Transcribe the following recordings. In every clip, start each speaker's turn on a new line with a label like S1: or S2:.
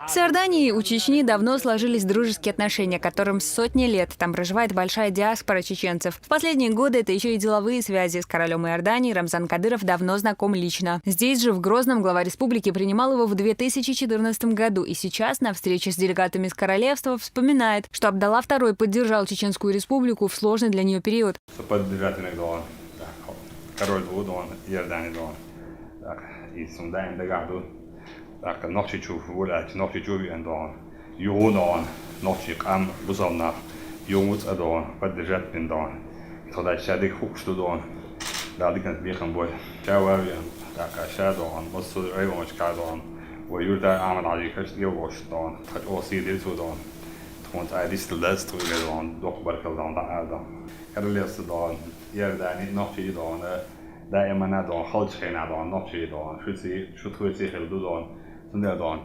S1: С Иорданией у Чечни давно сложились дружеские отношения, которым сотни лет. Там проживает большая диаспора чеченцев. В последние годы это еще и деловые связи. С королем Иордании Рамзан Кадыров давно знаком лично. Здесь же, в Грозном, глава республики принимал его в 2014 году. И сейчас на встрече с делегатами из королевства вспоминает, что Абдалла II поддержал Чеченскую республику в сложный для нее период.
S2: Так, ночи чув гулять, ночи чуви эндон, юнон, ночи кам бузовна, юмуц эдон, поддержать пиндон, тогда шадик хукштудон, да дикнет бихам бой, шававиан, так шадон, мосу рейвоч кадон, ويردا عمل على كشت يوش دون، خد أوصيل يزودون، تكون عاديس تلذ تقولون، دوق بركل دون دعاء كرليس دون، يرداني نقشي دون، دائما ندون، خلج خينا دون، نقشي دون، شو تقولي خلدو دون.
S1: Главный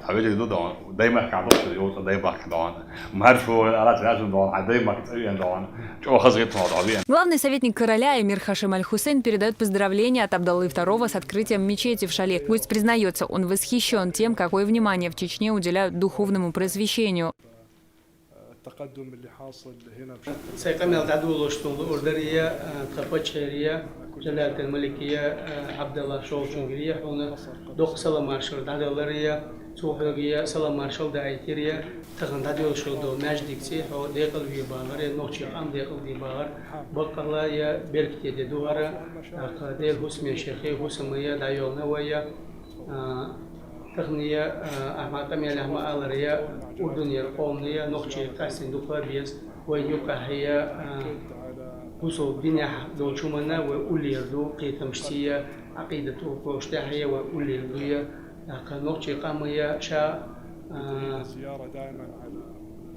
S1: советник короля эмир Хашим Аль-Хусейн передает поздравления от Абдаллы II с открытием мечети в Шале. Пусть признается, он восхищен тем, какое внимание в Чечне уделяют духовному просвещению.
S3: التقدم اللي حاصل هنا
S4: سيقام العدو الأردنية تقوتشيرية جلالة الملكية عبد الله شولشنجرية هنا دوق سلام مارشال دادولرية توحرية سلام مارشال دايتيرية تغن دادول شولدو ماجديكسي هو ديقل في باغر نوتشي قام ديقل في باغر بقلا يا بيركتي ددوهر قاديل حسمي شيخي حسمية دايول نوية تغنية أحمد أمير أحمد ألرية أردنية قومية نقشي قاسين دكتور بيس ويوكا هي وصول الدنيا دول شمنا وأوليردو قيتمشتية عقيدة وقوشتاهية وأوليردوية نقشي قامية شا
S3: زيارة دائما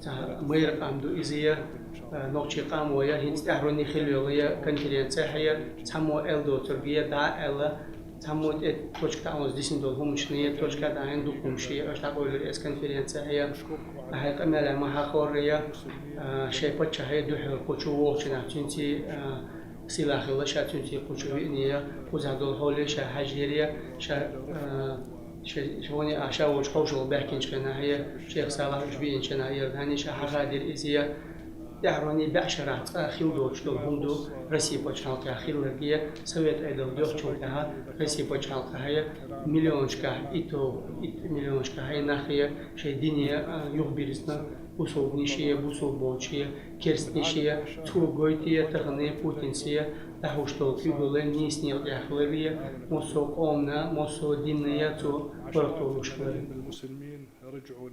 S3: على
S4: مير قامدو إزية نقشي قام ويا هنستهرني خلوية كونفرنسية هي تسمو إلدو تربية دا إلا تمود точка ауз десендол хумшния точка даен духумшия аштaqoylar es konferensiya hay qamala mahaqoriya shaypacha hay duhur qochu wochna tinti silahilla shatinti qochu niya uzadol holi sha hajiriya sha shoni asha woch qoshul berkinchkana hay sheikh salah ujbinchana yerdani sha hagadir iziya دهراني بعشرات أخيل دوش دو هم دو رسي بچالك أخيل لرگية سويت أيضا دوش چونكها رسي بچالك هيا مليونشكا مليونشكا هيا نخية شيء دينية يخبرسنا بوسوب نشية بوسوب بوشية كرس نشية تو غويتية تغنية بوتنسية لهوش توكي دولين نيسنية الأخلالية موسو قومنا موسو دينية تو برطولوشكولي
S3: المسلمين رجعوا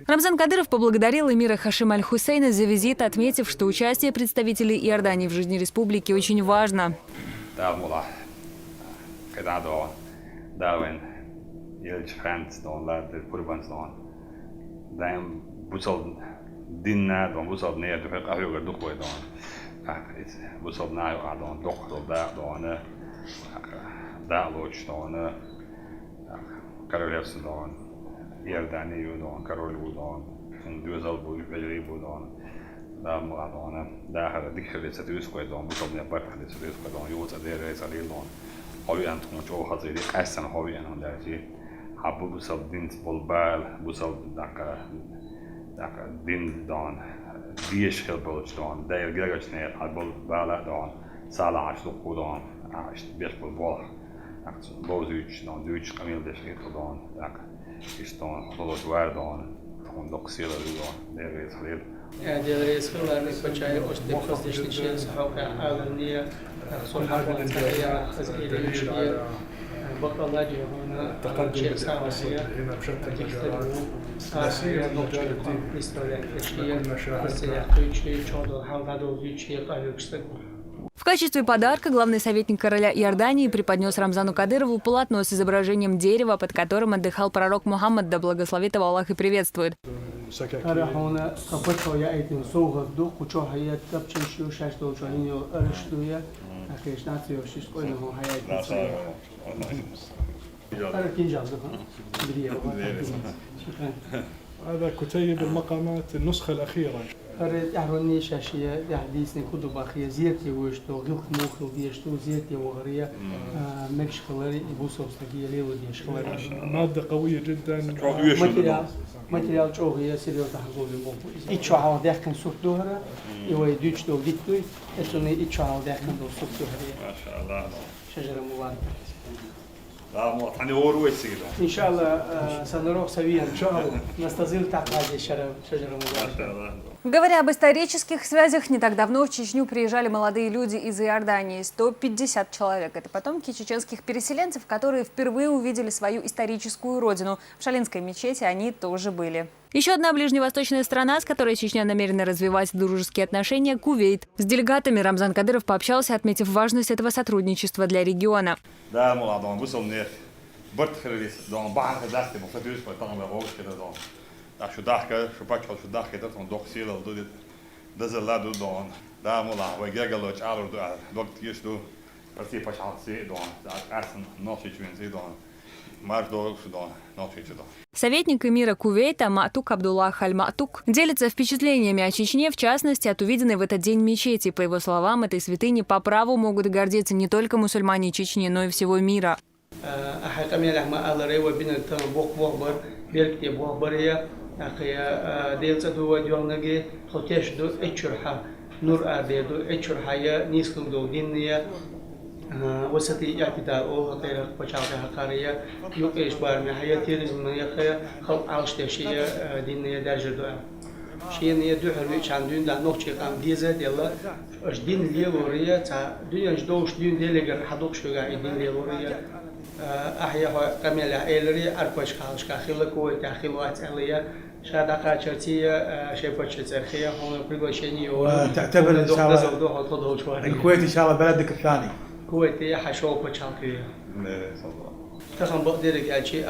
S1: Рамзан Кадыров поблагодарил эмира Хашима Аль-Хусейна за визит, отметив, что участие представителей Иордании в жизни республики очень важно.
S2: Иордания юдон, король будон, дюзал будет, бежали будон, да младона, да хара дикшели сатюское дон, бутомня пархали сатюское дон, юца дерез алилдон, ховиан тумчо хазири, кайсан ховиан он дайти, хабу бусал дин болбал, бусал дака дин дон, диеш хелболч дон, дайр грегочнер, хабул бала дон, сала ашлу кудон, аш беш болбол, бозуч дон, дюч камил дешет дон, дака. Istón dolog várdon, mondok szélelően, délrész fél.
S4: دلريس خلاني كوتشاي أشتي خصدش نشيل سحوك عالمية صلحة تحية خزيلة مشكية بقى الله هنا
S3: تقدم هنا بشتى المجالات
S4: آسيا نقطة إستراليا كشية السياحة كشية شادو حوضو كشية قالوكستك.
S1: В качестве подарка главный советник короля Иордании преподнес Рамзану Кадырову полотно с изображением дерева, под которым отдыхал пророк Мухаммад, да благословит его Аллах и приветствует.
S3: هذا كتيب المقامات النسخة الأخيرة.
S4: أرد أهرني شاشية يحديثني كتب أخية زيرتي وشتو غلق موخل ديشتو زيرتي وغرية مكش خلاري يبوسو بستكية ليو ديش خلاري
S3: مادة قوية جدا.
S4: ماتريال جوهية سيريو تحقول الموضوع إتشو عاو داخل سوق دوهرة يوي دوش دو ديكتوي إتشوني إتشو عاو داخل دو سوق دوهرة
S2: ما شاء الله.
S4: شجرة مباركة.
S2: لا مو يعني هو رويس كده.
S4: إن شاء الله سنروح سويا إن شاء الله نستظل تحت هذه شجرة
S2: ما
S4: مباركة.
S2: شاء الله.
S1: Говоря об исторических связях, не так давно в Чечню приезжали молодые люди из Иордании. 150 человек. Это потомки чеченских переселенцев, которые впервые увидели свою историческую родину. В Шалинской мечети они тоже были. Еще одна ближневосточная страна, с которой Чечня намерена развивать дружеские отношения – Кувейт. С делегатами Рамзан Кадыров пообщался, отметив важность этого сотрудничества для региона.
S2: Да, молодой, вышел мне борт хрелис, дом бан хазасти, но фатюш потом на волшке да дом. Так что дахка, что пачкал, что дахка, это он дох силал, дудит, да заладу дом. Да, молодой, гегалоч, алу, док тиш ду, прости пачал си дом, арсен ночи чвинзи дом. Марш док дом, ночи дом.
S1: Советник эмира Кувейта Маатук Абдуллах Аль-Маатук делится впечатлениями о Чечне, в частности, от увиденной в этот день мечети. По его словам, этой святыни по праву могут гордиться не только мусульмане Чечни, но и всего мира.
S4: وسطي اعتداء أو غير بشارة حقارية يوقيش بارمي حياة تيريزم يخيا خلق عاوش تشيء دينية درجة دعاء شيء نيدو حلوش عندون دا نقطة قام ديزة ديلا اش دين ليلورية تا دنيا جدوش دين ديلجر حدوق شو قاعد دين ليلورية أحياء كمال عيلري أربعش خالش كخيل كوي تخيل واتعلية شادا قاشرتية شيء بتشترخية هون بريغوشيني
S5: وتعتبر إن شاء الله الكويت إن شاء الله بلدك الثاني.
S4: كويتي حشوق بتشالكية. تخم بقدرك أشي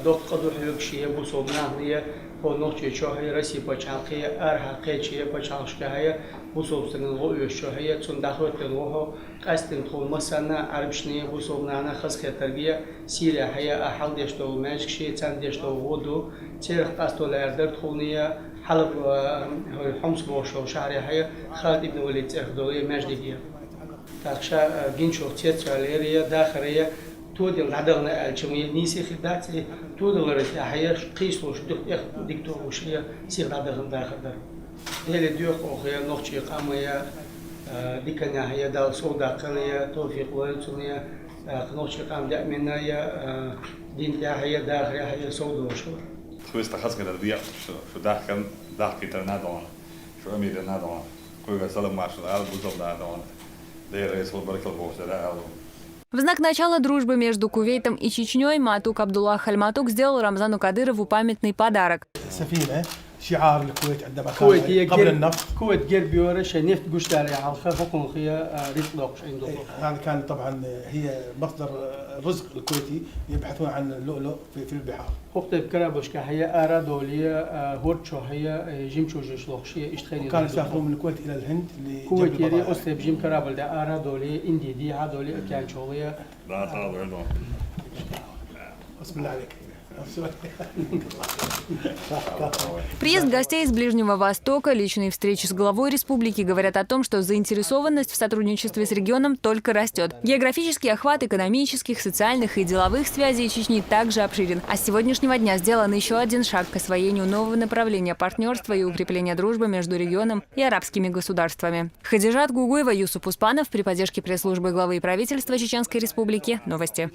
S4: دوق قدو حلوك شيء بوصوبنا هي هو نقطة شهية رسي بتشالكية أرها شيء بتشالكية بوصوب سنغو شهية تندخل تنوه قاستن طول مثلا عربشنية بوصوبنا أنا خس كتربية سيرة هي أحد يشتغل ماشك شيء تان يشتغل غدو تيرخ قاستو لأردر طولنية حلب حمص بوشو شهرية هي خالد ابن وليد تأخذوية مجدية. تاخشا جنشو تيتراليريا داخرية تودل عدلنا الجميع نيسي خداتي تودل رتي حياش قيسوش دكتور وشيا سير عدلنا داخل ده هي ديوخ أخيا نقطة قامية دكنا هي دال سودا قلية توفيق ولتونية نقطة قام دأمنا يا دين تاع هي داخل هي سودا وشو
S2: خويس تخص كده الرياض شو داخل داخل ترنادون شو أمير نادون كويس سلام مارشال عرب وزب نادون.
S1: В знак начала дружбы между Кувейтом и Чечней Маатук Абдуллах Аль-Маатук сделал Рамзану Кадырову памятный подарок.
S5: شعار الكويت عندما كان قبل النفط.
S4: كويت جير بيورش نفط قش داري عالخة حكم خيا ريطلقش عنده.
S5: هذا كان طبعا هي مصدر الرزق الكويتي يبحثون عن اللؤلؤ في البحار.
S4: وقت بكرابوش كهيا أرا دولية هورتشو هيا جيمشو جشلوخشية اشتخيني.
S5: كانوا يسافرون من الكويت إلى الهند.
S4: كويت يري أسترب جيم كرابل دا أرا دولية إندي دي عدولية كان شغلية.
S2: لا صار
S5: بسم الله عليك.
S1: Приезд гостей из Ближнего Востока, личные встречи с главой республики говорят о том, что заинтересованность в сотрудничестве с регионом только растет. Географический охват экономических, социальных и деловых связей Чечни также обширен. А с сегодняшнего дня сделан еще один шаг к освоению нового направления партнерства и укрепления дружбы между регионом и арабскими государствами. Хадижат Гугуева, Юсуп Успанов при поддержке пресс-службы главы правительства Чеченской Республики. Новости.